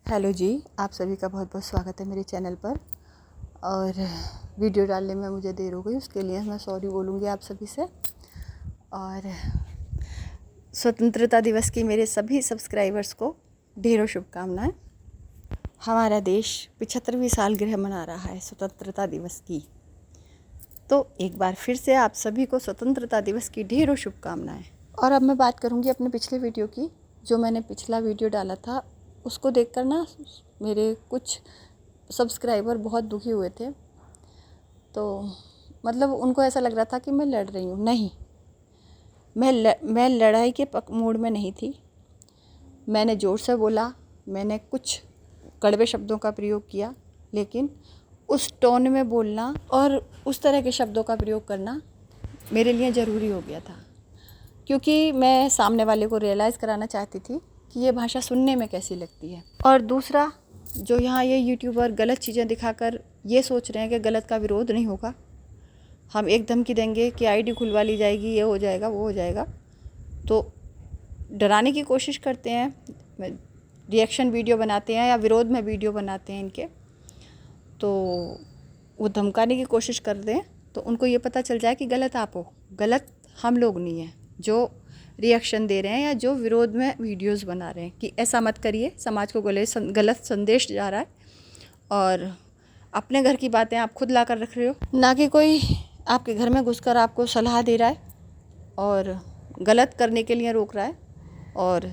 Hello जी, आप सभी का बहुत बहुत स्वागत है मेरे चैनल पर। और वीडियो डालने में मुझे देर हो गई, उसके लिए मैं सॉरी बोलूँगी आप सभी से। और स्वतंत्रता दिवस की मेरे सभी सब्सक्राइबर्स को ढेरों शुभकामनाएं। हमारा देश 75वीं सालगिरह मना रहा है स्वतंत्रता दिवस की, तो एक बार फिर से आप सभी को स्वतंत्रता दिवस की ढेरों शुभकामनाएं। और अब मैं बात करूँगी अपने पिछले वीडियो की। जो मैंने पिछला वीडियो डाला था उसको देखकर ना मेरे कुछ सब्सक्राइबर बहुत दुखी हुए थे। तो मतलब उनको ऐसा लग रहा था कि मैं लड़ रही हूँ। नहीं, मैं लड़ाई के मूड में नहीं थी। मैंने ज़ोर से बोला, मैंने कुछ कड़वे शब्दों का प्रयोग किया, लेकिन उस टोन में बोलना और उस तरह के शब्दों का प्रयोग करना मेरे लिए ज़रूरी हो गया था, क्योंकि मैं सामने वाले को रियलाइज़ कराना चाहती थी कि ये भाषा सुनने में कैसी लगती है। और दूसरा, जो यहाँ ये यूट्यूबर गलत चीज़ें दिखाकर ये सोच रहे हैं कि गलत का विरोध नहीं होगा, हम एक धमकी देंगे कि आईडी खुलवा ली जाएगी, ये हो जाएगा, वो हो जाएगा, तो डराने की कोशिश करते हैं, रिएक्शन वीडियो बनाते हैं या विरोध में वीडियो बनाते हैं इनके, तो वो धमकाने की कोशिश कर दें तो उनको ये पता चल जाए कि गलत आप हो, गलत हम लोग नहीं हैं जो रिएक्शन दे रहे हैं या जो विरोध में वीडियोस बना रहे हैं कि ऐसा मत करिए, समाज को गलत संदेश जा रहा है और अपने घर की बातें आप खुद ला कर रख रहे हो, ना कि कोई आपके घर में घुसकर आपको सलाह दे रहा है और गलत करने के लिए रोक रहा है और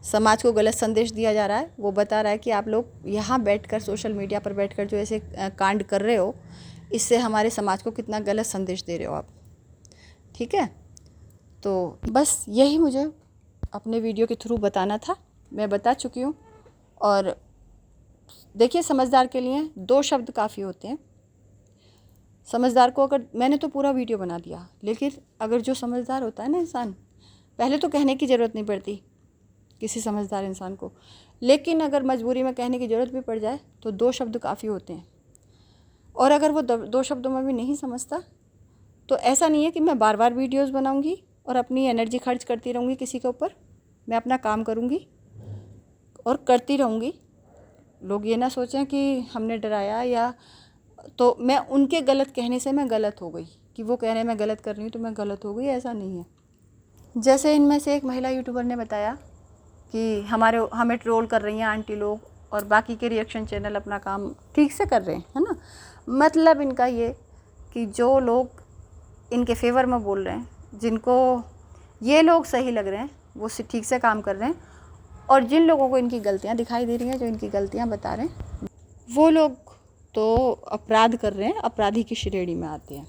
समाज को गलत संदेश दिया जा रहा है। वो बता रहा है कि आप लोग यहाँ बैठकर, सोशल मीडिया पर बैठकर जो ऐसे कांड कर रहे हो, इससे हमारे समाज को कितना गलत संदेश दे रहे हो आप। ठीक है, तो बस यही मुझे अपने वीडियो के थ्रू बताना था। मैं बता चुकी हूँ। और देखिए, समझदार के लिए 2 शब्द काफ़ी होते हैं। समझदार को अगर, मैंने तो पूरा वीडियो बना दिया, लेकिन अगर जो समझदार होता है ना इंसान, पहले तो कहने की ज़रूरत नहीं पड़ती किसी समझदार इंसान को, लेकिन अगर मजबूरी में कहने की ज़रूरत भी पड़ जाए तो 2 शब्द काफ़ी होते हैं। और अगर वो 2 शब्दों में भी नहीं समझता तो ऐसा नहीं है कि मैं बार बार वीडियोस बनाऊंगी और अपनी एनर्जी खर्च करती रहूँगी किसी के ऊपर। मैं अपना काम करूँगी और करती रहूँगी। लोग ये ना सोचें कि हमने डराया या तो मैं उनके गलत कहने से मैं गलत हो गई, कि वो कह रहे हैं मैं गलत कर रही हूँ तो मैं गलत हो गई, ऐसा नहीं है। जैसे इनमें से एक महिला यूट्यूबर ने बताया कि हमें ट्रोल कर रही हैं आंटी लोग और बाकी के रिएक्शन चैनल अपना काम ठीक से कर रहे हैं, है ना। मतलब इनका ये कि जो लोग इनके फेवर में बोल रहे हैं, जिनको ये लोग सही लग रहे हैं, वो ठीक से काम कर रहे हैं, और जिन लोगों को इनकी गलतियां दिखाई दे रही हैं, जो इनकी गलतियां बता रहे हैं, वो लोग तो अपराध कर रहे हैं, अपराधी की श्रेणी में आते हैं।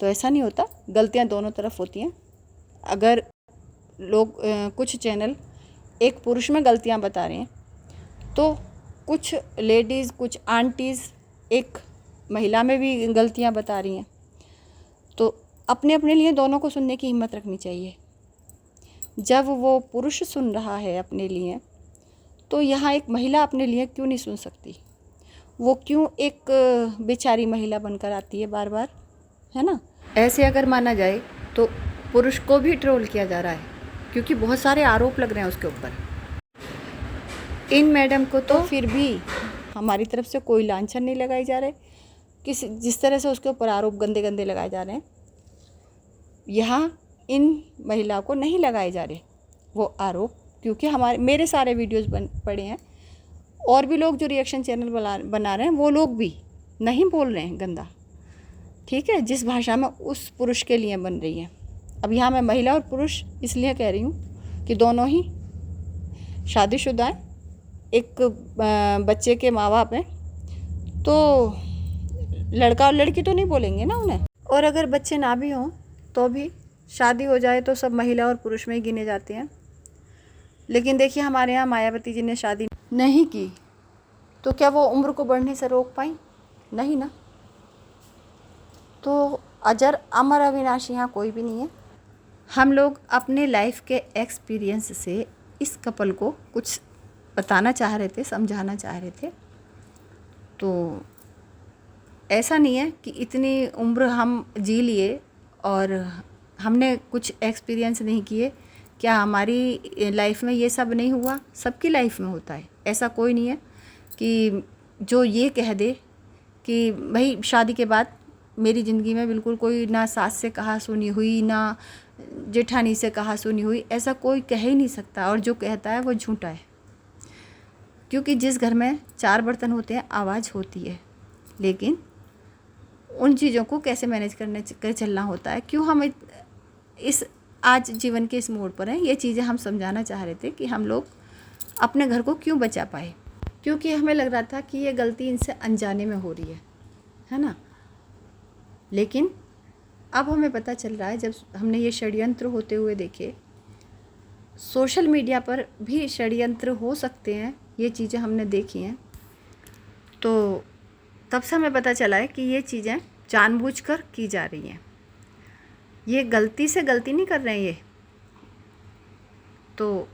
तो ऐसा नहीं होता, गलतियां दोनों तरफ होती हैं। अगर लोग कुछ चैनल एक पुरुष में गलतियां बता रहे हैं तो कुछ लेडीज़, कुछ आंटीज़ एक महिला में भी गलतियां बता रही हैं। तो अपने अपने लिए दोनों को सुनने की हिम्मत रखनी चाहिए। जब वो पुरुष सुन रहा है अपने लिए, तो यहाँ एक महिला अपने लिए क्यों नहीं सुन सकती? वो क्यों एक बेचारी महिला बनकर आती है बार बार, है ना। ऐसे अगर माना जाए तो पुरुष को भी ट्रोल किया जा रहा है, क्योंकि बहुत सारे आरोप लग रहे हैं उसके ऊपर। इन मैडम को तो फिर भी हमारी तरफ से कोई लांछन नहीं लगाई जा रहे। जिस तरह से उसके ऊपर आरोप गंदे गंदे लगाए जा रहे हैं, यहाँ इन महिला को नहीं लगाए जा रहे वो आरोप, क्योंकि मेरे सारे वीडियोस पड़े हैं। और भी लोग जो रिएक्शन चैनल बना रहे हैं, वो लोग भी नहीं बोल रहे हैं गंदा, ठीक है, जिस भाषा में उस पुरुष के लिए बन रही है। अब यहाँ मैं महिला और पुरुष इसलिए कह रही हूँ कि दोनों ही शादीशुदा हैं, एक बच्चे के माँ बाप हैं, तो लड़का और लड़की तो नहीं बोलेंगे ना उन्हें। और अगर बच्चे ना भी हों तो भी शादी हो जाए तो सब महिला और पुरुष में ही गिने जाते हैं। लेकिन देखिए, हमारे यहाँ मायावती जी ने शादी नहीं की, तो क्या वो उम्र को बढ़ने से रोक पाई? नहीं ना। तो अजर अमर अविनाशी यहाँ कोई भी नहीं है। हम लोग अपने लाइफ के एक्सपीरियंस से इस कपल को कुछ बताना चाह रहे थे, समझाना चाह रहे थे। तो ऐसा नहीं है कि इतनी उम्र हम जी लिए और हमने कुछ एक्सपीरियंस नहीं किए क्या हमारी लाइफ में ये सब नहीं हुआ? सबकी लाइफ में होता है। ऐसा कोई नहीं है कि जो ये कह दे कि भाई शादी के बाद मेरी ज़िंदगी में बिल्कुल कोई ना सास से कहा सुनी हुई, ना जेठानी से कहा सुनी हुई, ऐसा कोई कह ही नहीं सकता। और जो कहता है वो झूठा है, क्योंकि जिस घर में 4 बर्तन होते हैं आवाज़ होती है, लेकिन उन चीज़ों को कैसे मैनेज कर चलना होता है। क्यों हम इस आज जीवन के इस मोड़ पर हैं, ये चीज़ें हम समझाना चाह रहे थे कि हम लोग अपने घर को क्यों बचा पाए। क्योंकि हमें लग रहा था कि ये गलती इनसे अनजाने में हो रही है ना। लेकिन अब हमें पता चल रहा है, जब हमने ये षड्यंत्र होते हुए देखे, सोशल मीडिया पर भी षड्यंत्र हो सकते हैं, ये चीज़ें हमने देखी हैं। तो तब से हमें पता चला है कि ये चीज़ें जानबूझकर की जा रही हैं, ये गलती से गलती नहीं कर रहे हैं ये। तो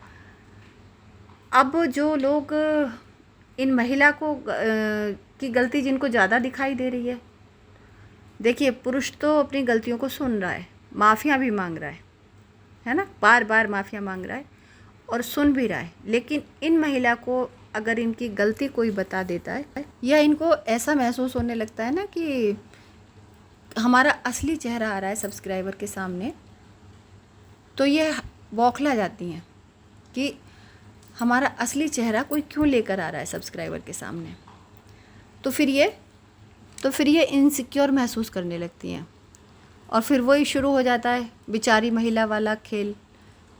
अब जो लोग इन महिला को की गलती जिनको ज़्यादा दिखाई दे रही है, देखिए पुरुष तो अपनी गलतियों को सुन रहा है, माफ़िया भी मांग रहा है ना, बार बार माफ़िया मांग रहा है और सुन भी रहा है। लेकिन इन महिला को अगर इनकी गलती कोई बता देता है, या इनको ऐसा महसूस होने लगता है ना कि हमारा असली चेहरा आ रहा है सब्सक्राइबर के सामने, तो ये बौखला जाती हैं कि हमारा असली चेहरा कोई क्यों लेकर आ रहा है सब्सक्राइबर के सामने। तो फिर ये इनसिक्योर महसूस करने लगती हैं, और फिर वही शुरू हो जाता है बेचारी महिला वाला खेल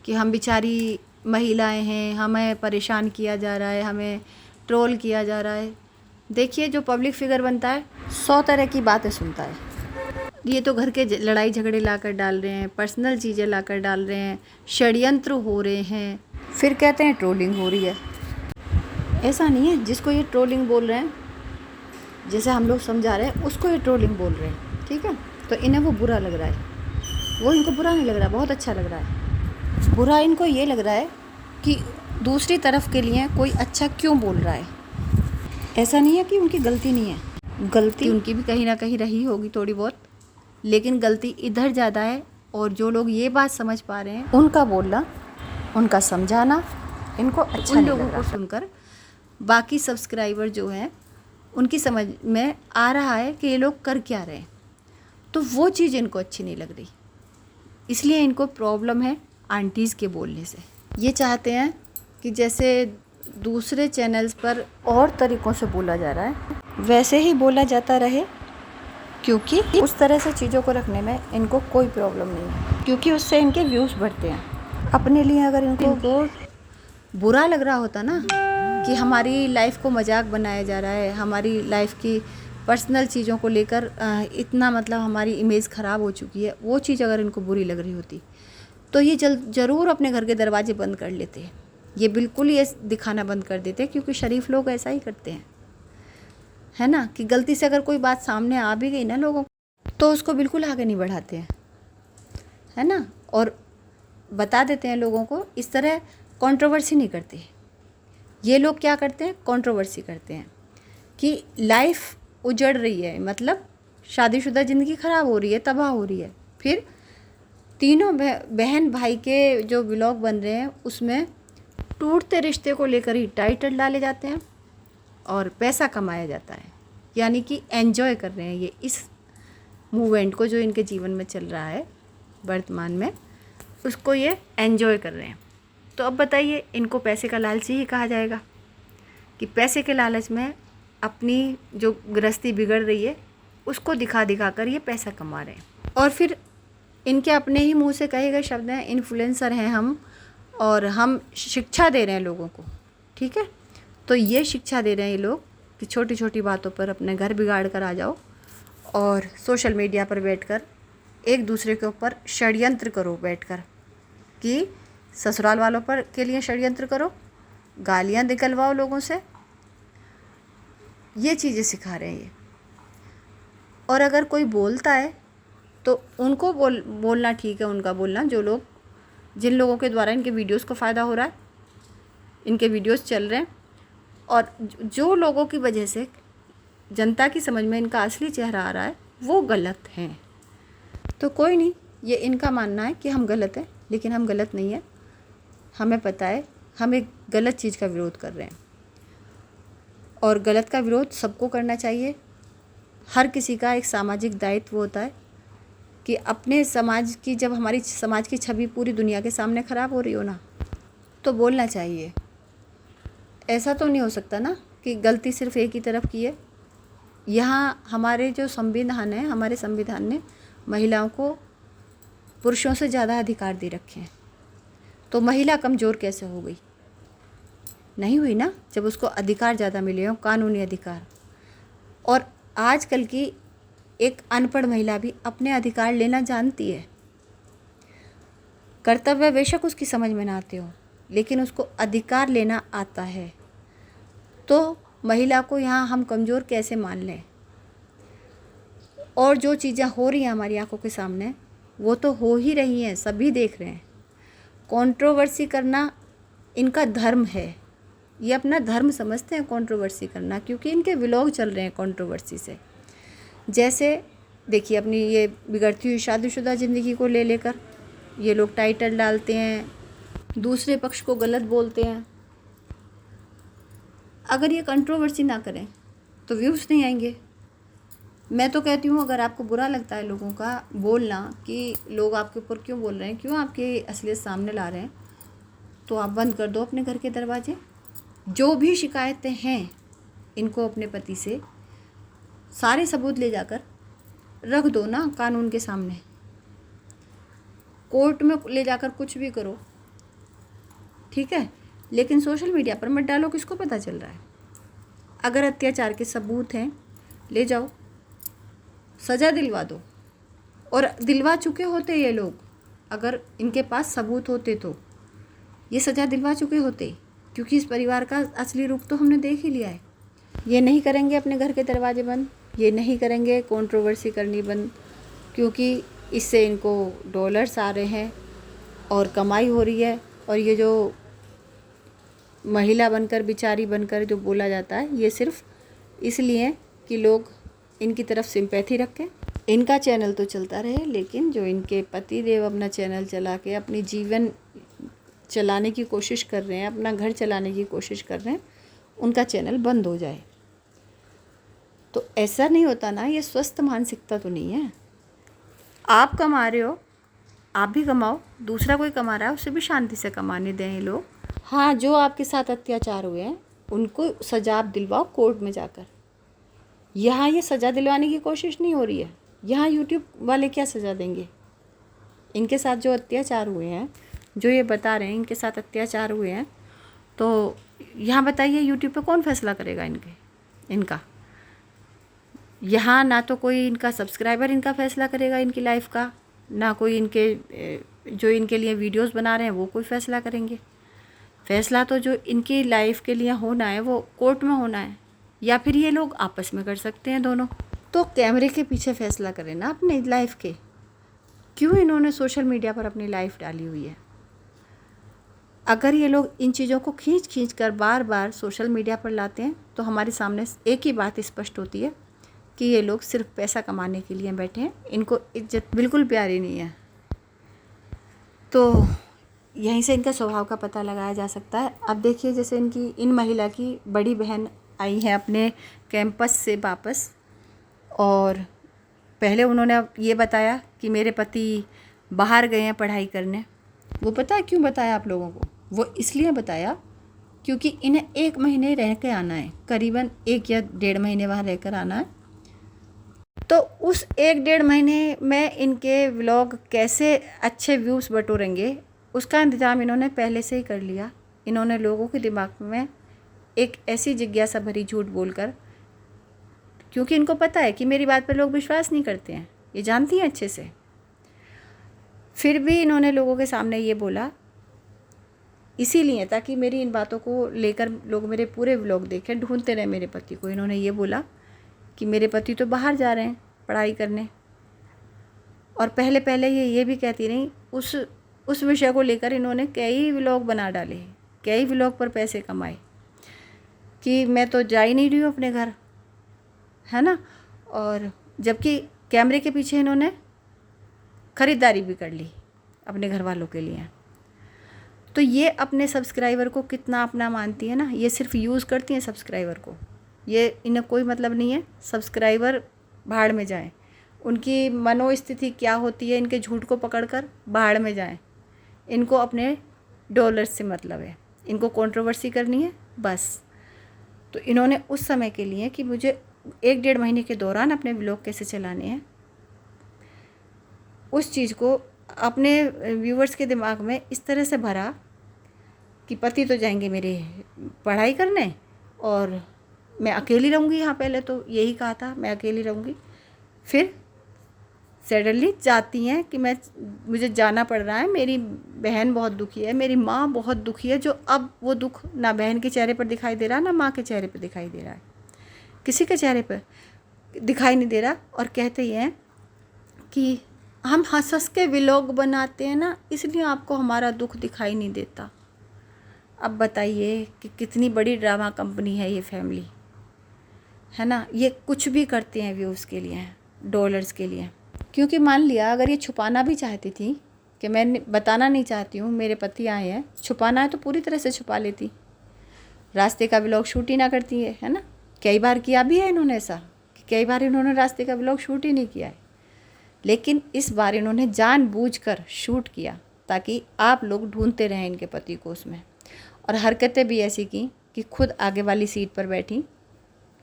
कि हम बेचारी महिलाएं हैं, हमें परेशान किया जा रहा है, हमें ट्रोल किया जा रहा है। देखिए जो पब्लिक फिगर बनता है 100 तरह की बातें सुनता है। ये तो घर के लड़ाई झगड़े लाकर डाल रहे हैं, पर्सनल चीज़ें लाकर डाल रहे हैं, षड्यंत्र हो रहे हैं, फिर कहते हैं ट्रोलिंग हो रही है। ऐसा नहीं है, जिसको ये ट्रोलिंग बोल रहे हैं, जैसे हम लोग समझा रहे हैं, उसको ये ट्रोलिंग बोल रहे हैं, ठीक है। तो इन्हें वो बुरा लग रहा है, वो इनको बुरा नहीं लग रहा, बहुत अच्छा लग रहा है। बुरा इनको ये लग रहा है कि दूसरी तरफ के लिए कोई अच्छा क्यों बोल रहा है। ऐसा नहीं है कि उनकी गलती नहीं है, गलती उनकी भी कहीं ना कहीं रही होगी थोड़ी बहुत, लेकिन गलती इधर ज़्यादा है। और जो लोग ये बात समझ पा रहे हैं, उनका बोलना, उनका समझाना इनको अच्छा उन लोगों को सुनकर बाकी सब्सक्राइबर जो हैं उनकी समझ में आ रहा है कि ये लोग कर क्या रहे हैं, तो वो चीज़ इनको अच्छी नहीं लग रही। इसलिए इनको प्रॉब्लम है आंटीज़ के बोलने से। ये चाहते हैं कि जैसे दूसरे चैनल्स पर और तरीक़ों से बोला जा रहा है वैसे ही बोला जाता रहे, क्योंकि उस तरह से चीज़ों को रखने में इनको कोई प्रॉब्लम नहीं है, क्योंकि उससे इनके व्यूज़ बढ़ते हैं। अपने लिए अगर इनको बुरा लग रहा होता ना कि हमारी लाइफ को मजाक बनाया जा रहा है, हमारी लाइफ की पर्सनल चीज़ों को लेकर इतना मतलब हमारी इमेज ख़राब हो चुकी है, वो चीज़ अगर इनको बुरी लग रही होती तो ये ज़रूर अपने घर के दरवाजे बंद कर लेते। ये बिल्कुल ये दिखाना बंद कर देते, क्योंकि शरीफ लोग ऐसा ही करते हैं, है ना, कि गलती से अगर कोई बात सामने आ भी गई ना लोगों को, तो उसको बिल्कुल आगे नहीं बढ़ाते हैं, है ना, और बता देते हैं लोगों को। इस तरह कंट्रोवर्सी नहीं करते ये लोग। क्या करते हैं? कंट्रोवर्सी करते हैं कि लाइफ उजड़ रही है, मतलब शादीशुदा ज़िंदगी ख़राब हो रही है, तबाह हो रही है। फिर तीनों बहन भाई के जो व्लॉग बन रहे हैं उसमें टूटते रिश्ते को लेकर ही टाइटल डाले जाते हैं और पैसा कमाया जाता है, यानी कि एंजॉय कर रहे हैं ये इस मूवमेंट को जो इनके जीवन में चल रहा है वर्तमान में, उसको ये एंजॉय कर रहे हैं। तो अब बताइए, इनको पैसे का लालची ही कहा जाएगा कि पैसे के लालच में अपनी जो गृहस्थी बिगड़ रही है उसको दिखा दिखा कर ये पैसा कमा रहे हैं। और फिर इनके अपने ही मुंह से कहे गए शब्द हैं, इन्फ्लुएंसर हैं हम और हम शिक्षा दे रहे हैं लोगों को, ठीक है। तो ये शिक्षा दे रहे हैं ये लोग कि छोटी छोटी बातों पर अपने घर बिगाड़ कर आ जाओ और सोशल मीडिया पर बैठकर एक दूसरे के ऊपर षड्यंत्र करो, बैठकर कि ससुराल वालों पर के लिए षड्यंत्र करो, गालियाँ निकलवाओ लोगों से, ये चीज़ें सिखा रहे हैं ये। और अगर कोई बोलता है तो उनको बोलना ठीक है, उनका बोलना, जिन लोगों के द्वारा इनके वीडियोस को फ़ायदा हो रहा है, इनके वीडियोस चल रहे हैं, और जो लोगों की वजह से जनता की समझ में इनका असली चेहरा आ रहा है वो गलत हैं। तो कोई नहीं, ये इनका मानना है कि हम गलत हैं, लेकिन हम गलत नहीं हैं। हमें पता है हम एक गलत चीज़ का विरोध कर रहे हैं, और गलत का विरोध सबको करना चाहिए। हर किसी का एक सामाजिक दायित्व होता है कि अपने समाज की, जब हमारी समाज की छवि पूरी दुनिया के सामने ख़राब हो रही हो ना, तो बोलना चाहिए। ऐसा तो नहीं हो सकता ना कि गलती सिर्फ एक ही तरफ की है। यहाँ हमारे जो संविधान है, हमारे संविधान ने महिलाओं को पुरुषों से ज़्यादा अधिकार दे रखे हैं, तो महिला कमज़ोर कैसे हो गई? नहीं हुई ना, जब उसको अधिकार ज़्यादा मिले हों, कानूनी अधिकार। और आजकल की एक अनपढ़ महिला भी अपने अधिकार लेना जानती है। कर्तव्य बेशक उसकी समझ में ना आते हो, लेकिन उसको अधिकार लेना आता है। तो महिला को यहाँ हम कमज़ोर कैसे मान लें? और जो चीज़ें हो रही हैं हमारी आंखों के सामने, वो तो हो ही रही हैं, सभी देख रहे हैं। कंट्रोवर्सी करना इनका धर्म है, ये अपना धर्म समझते हैं कंट्रोवर्सी करना, क्योंकि इनके व्लॉग चल रहे हैं कंट्रोवर्सी से। जैसे देखिए, अपनी ये बिगड़ती हुई शादीशुदा ज़िंदगी को ले लेकर ये लोग टाइटल डालते हैं, दूसरे पक्ष को गलत बोलते हैं। अगर ये कंट्रोवर्सी ना करें तो व्यूज़ नहीं आएंगे। मैं तो कहती हूँ, अगर आपको बुरा लगता है लोगों का बोलना कि लोग आपके ऊपर क्यों बोल रहे हैं, क्यों आपके असलियत सामने ला रहे हैं, तो आप बंद कर दो अपने घर के दरवाजे। जो भी शिकायतें हैं इनको अपने पति से सारे सबूत ले जाकर रख दो ना कानून के सामने। कोर्ट में ले जाकर कुछ भी करो, ठीक है, लेकिन सोशल मीडिया पर मत डालो, किसको पता चल रहा है। अगर अत्याचार के सबूत हैं, ले जाओ, सज़ा दिलवा दो। और दिलवा चुके होते ये लोग, अगर इनके पास सबूत होते तो ये सज़ा दिलवा चुके होते, क्योंकि इस परिवार का असली रूप तो हमने देख ही लिया है। ये नहीं करेंगे अपने घर के दरवाजे बंद, ये नहीं करेंगे कंट्रोवर्सी करनी बंद, क्योंकि इससे इनको डॉलर्स आ रहे हैं और कमाई हो रही है। और ये जो महिला बनकर, बिचारी बनकर जो बोला जाता है, ये सिर्फ इसलिए कि लोग इनकी तरफ सिंपैथी रखें। इनका चैनल तो चलता रहे, लेकिन जो इनके पति देव अपना चैनल चला के अपनी जीवन चलाने की कोशिश कर रहे हैं, अपना घर चलाने की कोशिश कर रहे हैं, उनका चैनल बंद हो जाए। तो ऐसा नहीं होता ना, ये स्वस्थ मानसिकता तो नहीं है। आप कमा रहे हो, आप भी कमाओ, दूसरा कोई कमा रहा है उसे भी शांति से कमाने दें ये लोग। हाँ, जो आपके साथ अत्याचार हुए हैं उनको सजा आप दिलवाओ कोर्ट में जाकर। यहाँ ये सज़ा दिलवाने की कोशिश नहीं हो रही है। यहाँ यूट्यूब वाले क्या सज़ा देंगे? इनके साथ जो अत्याचार हुए हैं, जो ये बता रहे हैं इनके साथ अत्याचार हुए हैं, तो यहाँ बताइए यूट्यूब पे कौन फैसला करेगा इनका? यहाँ ना तो कोई इनका सब्सक्राइबर इनका फैसला करेगा इनकी लाइफ का, ना कोई इनके जो इनके लिए वीडियोस बना रहे हैं वो कोई फैसला करेंगे। फैसला तो जो इनकी लाइफ के लिए होना है वो कोर्ट में होना है, या फिर ये लोग आपस में कर सकते हैं दोनों। तो कैमरे के पीछे फैसला करें ना अपनी लाइफ के। क्यों इन्होंने सोशल मीडिया पर अपनी लाइफ डाली हुई है? अगर ये लोग इन चीज़ों को खींच कर बार बार सोशल मीडिया पर लाते हैं, तो हमारे सामने एक ही बात स्पष्ट होती है कि ये लोग सिर्फ पैसा कमाने के लिए बैठे हैं, इनको इज्जत बिल्कुल प्यारी नहीं है। तो यहीं से इनका स्वभाव का पता लगाया जा सकता है। अब देखिए, जैसे इन महिला की बड़ी बहन आई है अपने कैंपस से वापस, और पहले उन्होंने ये बताया कि मेरे पति बाहर गए हैं पढ़ाई करने। वो पता है क्यों बताया आप लोगों को? वो इसलिए बताया क्योंकि इन्हें 1 महीने रह के आना है, करीबन 1 या 1.5 महीने वहाँ रहकर आना है। तो उस 1-1.5 महीने में इनके व्लॉग कैसे अच्छे व्यूज़ बटोरेंगे, उसका इंतज़ाम इन्होंने पहले से ही कर लिया। इन्होंने लोगों के दिमाग में एक ऐसी जिज्ञासा भरी झूठ बोलकर, क्योंकि इनको पता है कि मेरी बात पर लोग विश्वास नहीं करते हैं, ये जानती हैं अच्छे से, फिर भी इन्होंने लोगों के सामने ये बोला इसीलिए ताकि मेरी इन बातों को लेकर लोग मेरे पूरे व्लॉग देखें, ढूंढते रहे मेरे पति को। इन्होंने ये बोला कि मेरे पति तो बाहर जा रहे हैं पढ़ाई करने, और पहले ये भी कहती रही। उस विषय को लेकर इन्होंने कई व्लॉग बना डाले, कई व्लॉग पर पैसे कमाए कि मैं तो जा ही नहीं रही हूँ अपने घर, है ना। और जबकि कैमरे के पीछे इन्होंने ख़रीदारी भी कर ली अपने घर वालों के लिए। तो ये अपने सब्सक्राइबर को कितना अपना मानती है ना, ये सिर्फ यूज़ करती हैं सब्सक्राइबर को, ये इन्हें कोई मतलब नहीं है सब्सक्राइबर भाड़ में जाएं। उनकी मनोस्थिति क्या होती है, इनके झूठ को पकड़कर भाड़ में जाएं। इनको अपने डॉलर से मतलब है, इनको कंट्रोवर्सी करनी है बस। तो इन्होंने उस समय के लिए कि मुझे 1-1.5 महीने के दौरान अपने ब्लॉग कैसे चलाने हैं, उस चीज़ को अपने व्यूवर्स के दिमाग में इस तरह से भरा कि पति तो जाएंगे मेरे पढ़ाई करने और मैं अकेली रहूँगी यहाँ। पहले तो यही कहा था मैं अकेली रहूँगी, फिर सडनली जाती हैं कि मुझे जाना पड़ रहा है, मेरी बहन बहुत दुखी है, मेरी माँ बहुत दुखी है। जो अब वो दुख ना बहन के चेहरे पर दिखाई दे रहा ना माँ के चेहरे पर दिखाई दे रहा है, किसी के चेहरे पर दिखाई नहीं दे रहा। और कहते ही हैं कि हम हंस हंस के व्लॉग बनाते हैं ना, इसलिए आपको हमारा दुख दिखाई नहीं देता। अब बताइए कि कितनी बड़ी ड्रामा कंपनी है ये फैमिली, है ना। ये कुछ भी करते हैं व्यूज़ के लिए, डॉलर्स के लिए। क्योंकि मान लिया अगर ये छुपाना भी चाहती थी कि मैं बताना नहीं चाहती हूँ मेरे पति आए हैं, छुपाना है तो पूरी तरह से छुपा लेती, रास्ते का व्लॉग शूट ही ना करती है ना। कई बार किया भी है इन्होंने ऐसा, कि कई बार इन्होंने रास्ते का व्लॉग शूट ही नहीं किया है, लेकिन इस बार इन्होंने जानबूझकर शूट किया ताकि आप लोग ढूंढते रहें इनके पति को उसमें। और हरकतें भी ऐसी की कि खुद आगे वाली सीट पर बैठी,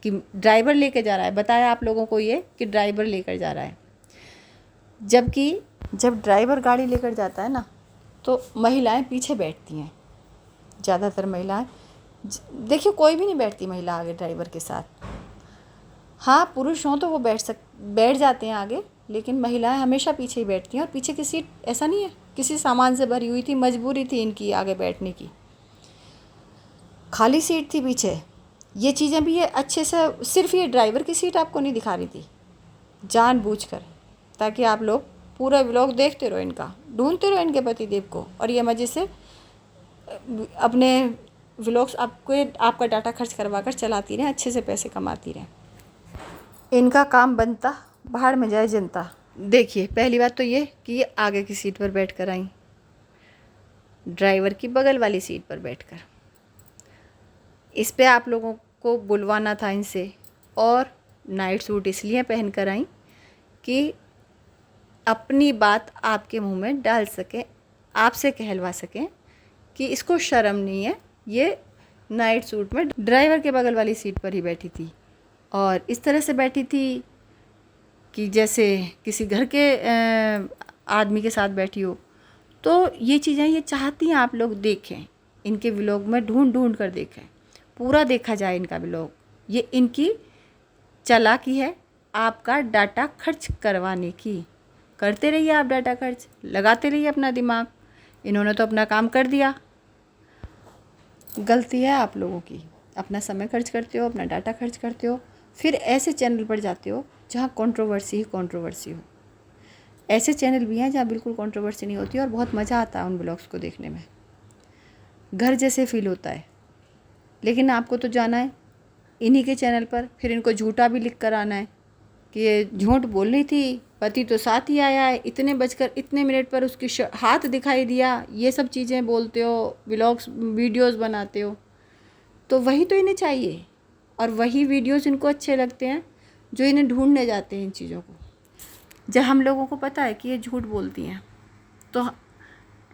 कि ड्राइवर लेकर जा रहा है, बताया आप लोगों को ये कि ड्राइवर लेकर जा रहा है। जबकि जब ड्राइवर गाड़ी लेकर जाता है ना तो महिलाएं पीछे बैठती हैं, ज़्यादातर महिलाएं। देखिए कोई भी नहीं बैठती महिला आगे ड्राइवर के साथ। हाँ पुरुष हों तो वो बैठ जाते हैं आगे, लेकिन महिलाएं हमेशा पीछे ही बैठती हैं। और पीछे की सीट ऐसा नहीं है किसी सामान से भरी हुई थी, मजबूरी थी इनकी आगे बैठने की, खाली सीट थी पीछे। ये चीज़ें भी ये अच्छे से, सिर्फ ये ड्राइवर की सीट आपको नहीं दिखा रही थी जानबूझकर, ताकि आप लोग पूरा व्लॉग देखते रहो इनका, ढूंढते रहो इनके पतिदेव को, और ये मज़े से अपने व्लॉग्स आपका डाटा खर्च करवा कर चलाती रहें, अच्छे से पैसे कमाती रहें। इनका काम बनता बाहर में जाए जनता। देखिए पहली बात तो ये कि ये आगे की सीट पर बैठ कर आई, ड्राइवर की बगल वाली सीट पर बैठकर। इस पे आप लोगों को बुलवाना था इनसे, और नाइट सूट इसलिए पहन कर आई कि अपनी बात आपके मुंह में डाल सकें, आपसे कहलवा सकें कि इसको शर्म नहीं है। ये नाइट सूट में ड्राइवर के बगल वाली सीट पर ही बैठी थी, और इस तरह से बैठी थी कि जैसे किसी घर के आदमी के साथ बैठी हो। तो ये चीज़ें ये चाहती हैं आप लोग देखें, इनके व्लॉग में ढूंढ कर देखें, पूरा देखा जाए इनका व्लॉग। ये इनकी चालाकी है आपका डाटा खर्च करवाने की। करते रहिए आप डाटा खर्च, लगाते रहिए अपना दिमाग। इन्होंने तो अपना काम कर दिया, गलती है आप लोगों की। अपना समय खर्च करते हो, अपना डाटा खर्च करते हो, फिर ऐसे चैनल पर जाते हो जहाँ कंट्रोवर्सी ही कंट्रोवर्सी हो। ऐसे चैनल भी हैं जहाँ बिल्कुल कंट्रोवर्सी नहीं होती और बहुत मज़ा आता है उन ब्लॉग्स को देखने में, घर जैसे फील होता है। लेकिन आपको तो जाना है इन्हीं के चैनल पर, फिर इनको झूठा भी लिख कर आना है कि ये झूठ बोल रही थी, पति तो साथ ही आया है, इतने बजकर इतने मिनट पर उसकी हाथ दिखाई दिया। ये सब चीज़ें बोलते हो, व्लॉग्स वीडियोस बनाते हो, तो वही तो इन्हें चाहिए, और वही वीडियोस इनको अच्छे लगते हैं जो इन्हें ढूंढने जाते हैं इन चीज़ों को। जब हम लोगों को पता है कि ये झूठ बोलती हैं, तो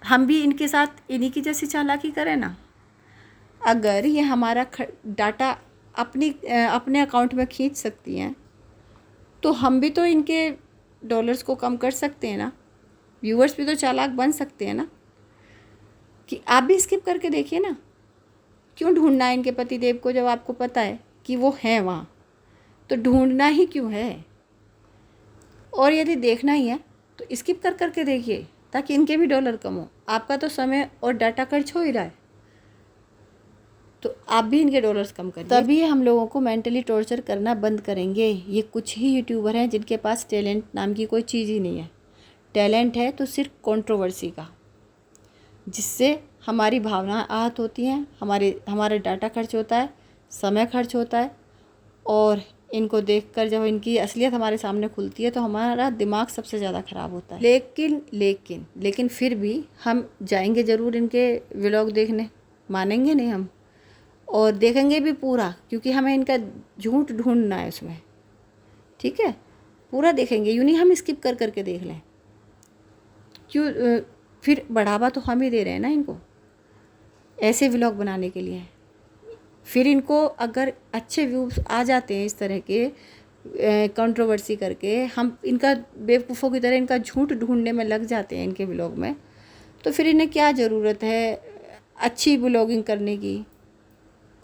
हम भी इनके साथ इन्हीं की जैसी चालाकी करें ना। अगर ये हमारा डाटा अपने अकाउंट में खींच सकती हैं, तो हम भी तो इनके डॉलर्स को कम कर सकते हैं ना। व्यूअर्स भी तो चालाक बन सकते हैं ना, कि आप भी स्किप करके देखिए ना। क्यों ढूंढना है इनके पतिदेव को जब आपको पता है कि वो है वहाँ, तो ढूंढना ही क्यों है। और यदि देखना ही है तो स्किप कर करके देखिए, ताकि इनके भी डॉलर कम हो। आपका तो समय और डाटा खर्च हो ही रहा है, तो आप भी इनके डॉलर्स कम करिए, तभी हम लोगों को मेंटली टॉर्चर करना बंद करेंगे। ये कुछ ही यूट्यूबर हैं जिनके पास टैलेंट नाम की कोई चीज़ ही नहीं है। टैलेंट है तो सिर्फ कंट्रोवर्सी का, जिससे हमारी भावना आहत होती हैं, हमारा डाटा खर्च होता है, समय खर्च होता है, और इनको देखकर जब इनकी असलियत हमारे सामने खुलती है तो हमारा दिमाग सबसे ज़्यादा ख़राब होता है। लेकिन फिर भी हम जाएंगे ज़रूर इनके व्लॉग देखने, मानेंगे नहीं हम, और देखेंगे भी पूरा, क्योंकि हमें इनका झूठ ढूंढना है उसमें। ठीक है, पूरा देखेंगे, यूँ नहीं हम स्किप कर करके देख लें। क्यों? फिर बढ़ावा तो हम ही दे रहे हैं ना इनको ऐसे व्लॉग बनाने के लिए। फिर इनको अगर अच्छे व्यूज़ आ जाते हैं इस तरह के कंट्रोवर्सी करके, हम इनका बेवकूफ़ों की तरह इनका झूठ ढूंढने में लग जाते हैं इनके व्लॉग में, तो फिर इन्हें क्या ज़रूरत है अच्छी व्लॉगिंग करने की,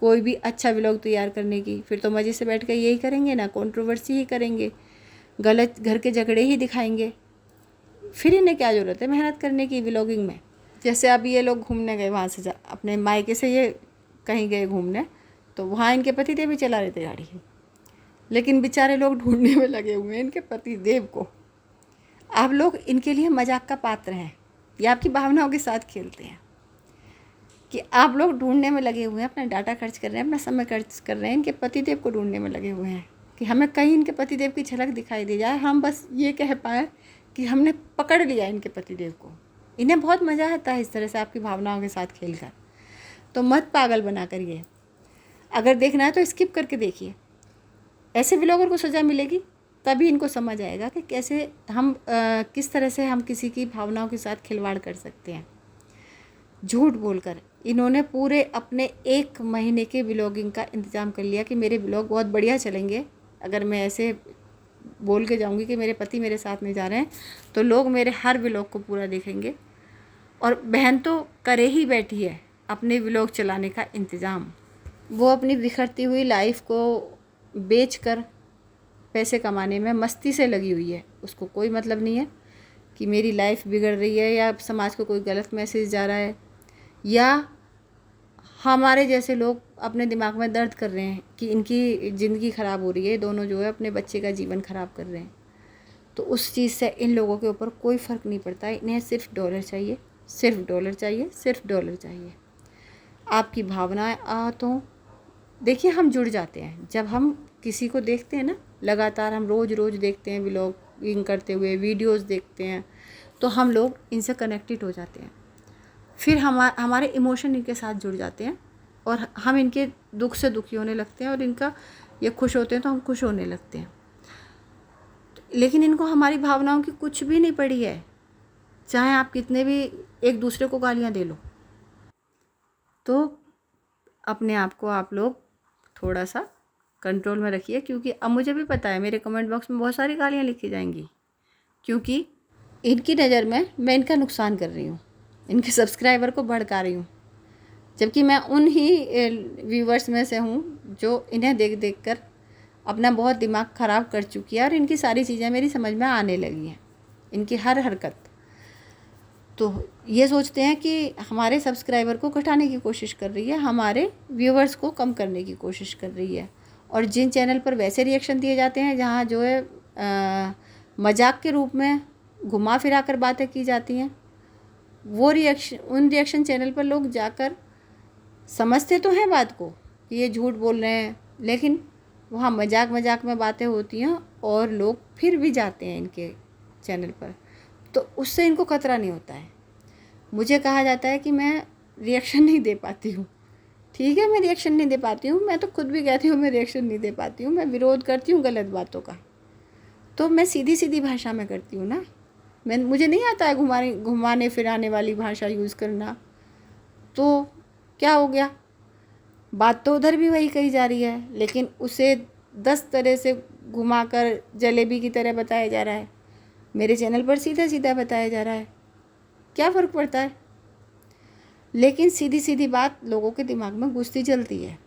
कोई भी अच्छा व्लॉग तैयार करने की। फिर तो मज़े से बैठ कर यही करेंगे ना, कंट्रोवर्सी ही करेंगे, गलत घर के झगड़े ही दिखाएंगे। फिर इन्हें क्या ज़रूरत है मेहनत करने की व्लॉगिंग में। जैसे अब ये लोग घूमने गए, वहाँ से अपने मायके से ये कहीं गए घूमने, तो वहाँ इनके पतिदेव भी चला रहे थे गाड़ी, लेकिन बेचारे लोग ढूंढने में लगे हुए हैं इनके पतिदेव को। आप लोग इनके लिए मजाक का पात्र हैं, ये आपकी भावनाओं के साथ खेलते हैं कि आप लोग ढूंढने में लगे हुए हैं, अपना डाटा खर्च कर रहे हैं, अपना समय खर्च कर रहे हैं, इनके पतिदेव को ढूंढने में लगे हुए हैं कि हमें कहीं इनके पतिदेव की झलक दिखाई दे जाए, हम बस ये कह पाए कि हमने पकड़ लिया इनके पतिदेव को। इन्हें बहुत मज़ा आता है इस तरह से आपकी भावनाओं के साथ खेलकर। तो मत पागल बना करिए, अगर देखना है तो स्किप करके देखिए। ऐसे व्लॉगर को सज़ा मिलेगी, तभी इनको समझ आएगा कि कैसे हम किस तरह से हम किसी की भावनाओं के साथ खिलवाड़ कर सकते हैं झूठ बोलकर। इन्होंने पूरे अपने 1 महीने के व्लॉगिंग का इंतज़ाम कर लिया कि मेरे व्लॉग बहुत बढ़िया चलेंगे। अगर मैं ऐसे बोल के जाऊंगी कि मेरे पति मेरे साथ में जा रहे हैं, तो लोग मेरे हर व्लॉग को पूरा देखेंगे। और बहन तो करे ही बैठी है अपने व्लॉग चलाने का इंतज़ाम। वो अपनी बिखरती हुई लाइफ को बेचकर पैसे कमाने में मस्ती से लगी हुई है। उसको कोई मतलब नहीं है कि मेरी लाइफ बिगड़ रही है या समाज को कोई गलत मैसेज जा रहा है, या हमारे जैसे लोग अपने दिमाग में दर्द कर रहे हैं कि इनकी ज़िंदगी ख़राब हो रही है, दोनों जो है अपने बच्चे का जीवन ख़राब कर रहे हैं। तो उस चीज़ से इन लोगों के ऊपर कोई फ़र्क नहीं पड़ता है। इन्हें सिर्फ डॉलर चाहिए, सिर्फ डॉलर चाहिए, सिर्फ डॉलर चाहिए। आपकी भावनाएं तो देखिए, हम जुड़ जाते हैं जब हम किसी को देखते हैं ना, लगातार हम रोज़ रोज़ देखते हैं व्लॉगिंग करते हुए, वीडियोस देखते हैं, तो हम लोग इनसे कनेक्टेड हो जाते हैं। फिर हमारे इमोशन इनके साथ जुड़ जाते हैं और हम इनके दुख से दुखी होने लगते हैं, और इनका ये खुश होते हैं तो हम खुश होने लगते हैं। लेकिन इनको हमारी भावनाओं की कुछ भी नहीं पड़ी है, चाहे आप कितने भी एक दूसरे को गालियाँ दे लो। तो अपने आप को आप लोग थोड़ा सा कंट्रोल में रखिए, क्योंकि अब मुझे भी पता है मेरे कमेंट बॉक्स में बहुत सारी गालियाँ लिखी जाएंगी, क्योंकि इनकी नज़र में मैं इनका नुकसान कर रही हूँ, इनके सब्सक्राइबर को भड़का रही हूँ, जबकि मैं उन ही व्यूवर्स में से हूँ जो इन्हें देख देख कर अपना बहुत दिमाग ख़राब कर चुकी है, और इनकी सारी चीज़ें मेरी समझ में आने लगी हैं, इनकी हर हरकत। तो ये सोचते हैं कि हमारे सब्सक्राइबर को घटाने की कोशिश कर रही है, हमारे व्यूवर्स को कम करने की कोशिश कर रही है। और जिन चैनल पर वैसे रिएक्शन दिए जाते हैं जहाँ जो है मजाक के रूप में घुमा फिरा कर बातें की जाती हैं, वो उन रिएक्शन चैनल पर लोग जाकर समझते तो हैं बात को कि ये झूठ बोल रहे हैं, लेकिन वहाँ मजाक मजाक में बातें होती हैं और लोग फिर भी जाते हैं इनके चैनल पर, तो उससे इनको खतरा नहीं होता है। मुझे कहा जाता है कि मैं रिएक्शन नहीं दे पाती हूँ। ठीक है, मैं रिएक्शन नहीं दे पाती हूँ, मैं तो खुद भी कहती हूँ मैं रिएक्शन नहीं दे पाती हूँ, मैं विरोध करती हूँ गलत बातों का, तो मैं सीधी सीधी भाषा में करती हूँ ना। मुझे नहीं आता है घुमाने फिराने वाली भाषा यूज़ करना, तो क्या हो गया, बात तो उधर भी वही कही जा रही है, लेकिन उसे 10 तरह से घुमाकर जलेबी की तरह बताया जा रहा है। मेरे चैनल पर सीधा सीधा बताया जा रहा है, क्या फ़र्क पड़ता है। लेकिन सीधी सीधी बात लोगों के दिमाग में घुसती चलती है,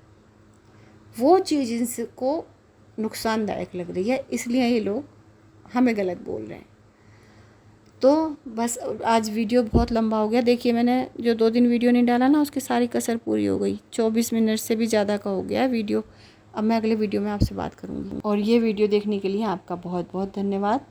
वो चीज़ इनको नुकसानदायक लग रही है, इसलिए ये लोग हमें गलत बोल रहे हैं। तो बस आज वीडियो बहुत लंबा हो गया। देखिए, मैंने जो 2 दिन वीडियो नहीं डाला ना, उसकी सारी कसर पूरी हो गई। 24 मिनट से भी ज़्यादा का हो गया वीडियो। अब मैं अगले वीडियो में आपसे बात करूँगी, और ये वीडियो देखने के लिए आपका बहुत बहुत धन्यवाद।